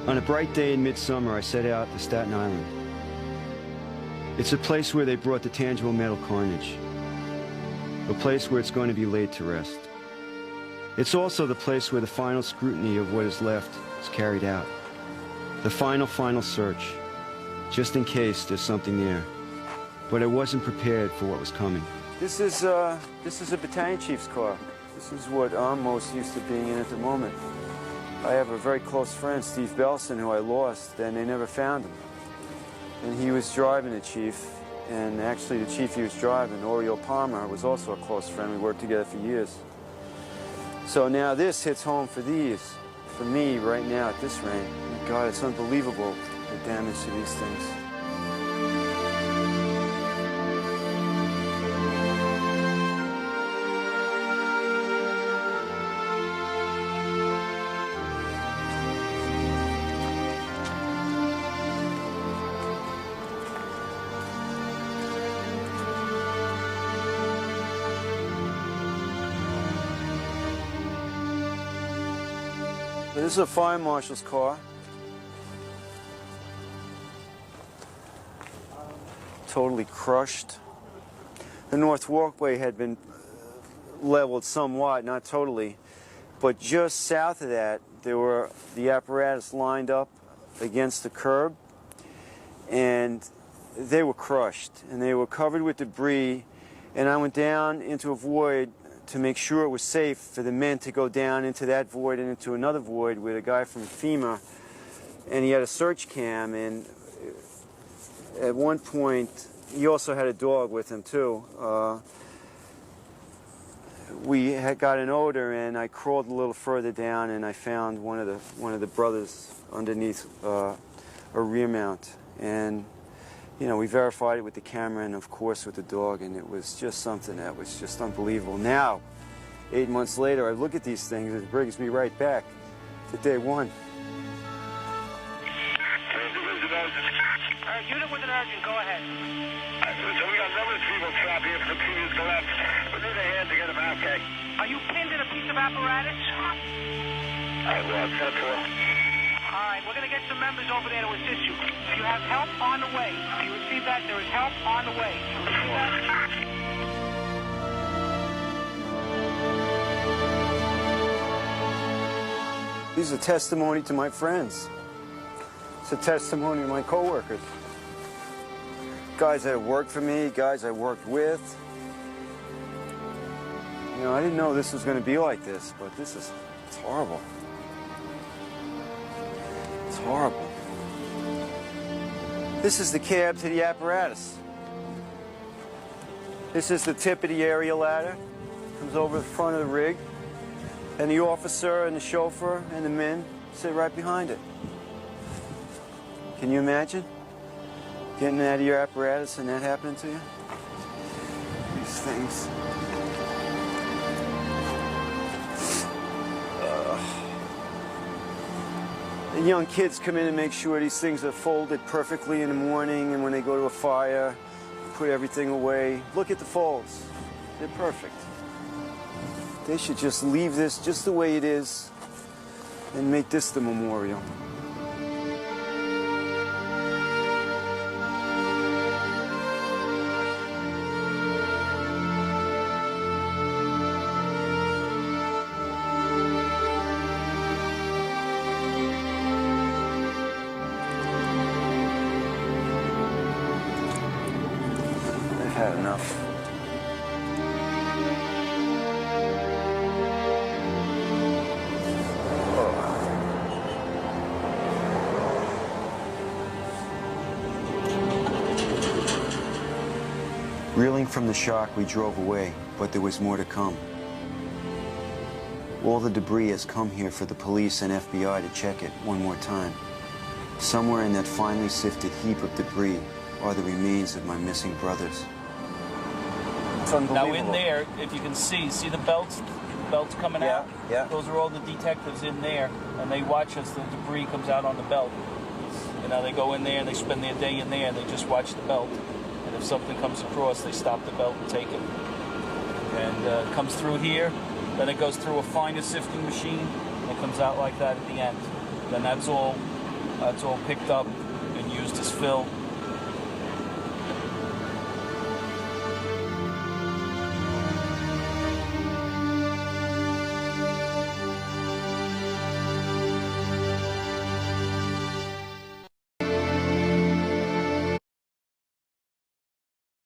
On a bright day in midsummer, I set out to Staten Island. It's a place where they brought the tangible metal carnage. A place where it's going to be laid to rest. It's also the place where the final scrutiny of what is left is carried out. The final search, just in case there's something there. But I wasn't prepared for what was coming. This is a battalion chief's car. This is what I'm most used to being in at the moment. I have a very close friend, Steve Belson, who I lost, and they never found him. And he was driving the chief, and actually the chief he was driving, Oriole Palmer, was also a close friend. We worked together for years. So now this hits home for me right now at this range. God, it's unbelievable, the damage to these things. This is a fire marshal's car. Totally crushed. The north walkway had been leveled somewhat, not totally, but just south of that, there were the apparatus lined up against the curb, and they were crushed, and they were covered with debris, and I went down into a void to make sure it was safe for the men to go down into that void and into another void with a guy from FEMA, and he had a search cam, and at one point he also had a dog with him too. We had got an odor, and I crawled a little further down, and I found one of the brothers underneath a rear mount, and you know, we verified it with the camera and, of course, with the dog, and it was just something that was just unbelievable. Now, 8 months later, I look at these things, and it brings me right back to day one. Unit with an urgent, go ahead. So we got numerous people trapped here for the previous collapse. We need a hand to get them out, okay? Are you pinned in a piece of apparatus? Well, that's all. All right, we're going to get some members over there to assist you. You have help on the way. Do you receive that? There is help on the way. Do you receive that? These are testimony to my friends. It's a testimony to my coworkers. Guys that have worked for me, guys I worked with. You know, I didn't know this was going to be like this, but it's horrible. It's horrible. This is the cab to the apparatus. This is the tip of the area ladder. Comes over the front of the rig. And the officer and the chauffeur and the men sit right behind it. Can you imagine getting out of your apparatus and that happening to you? These things. The young kids come in and make sure these things are folded perfectly in the morning, and when they go to a fire, put everything away. Look at the folds. They're perfect. They should just leave this just the way it is and make this the memorial. I've had enough. Reeling from the shock, we drove away, but there was more to come. All the debris has come here for the police and FBI to check it one more time. Somewhere in that finely sifted heap of debris are the remains of my missing brothers. It's unbelievable. Now in there, if you can see the belts coming out? Yeah. Those are all the detectives in there, and they watch as the debris comes out on the belt. You know, they go in there and they spend their day in there and they just watch the belt. And if something comes across, they stop the belt and take it. And it comes through here, then it goes through a finer sifting machine, and it comes out like that at the end. Then that's all It's all picked up and used as fill.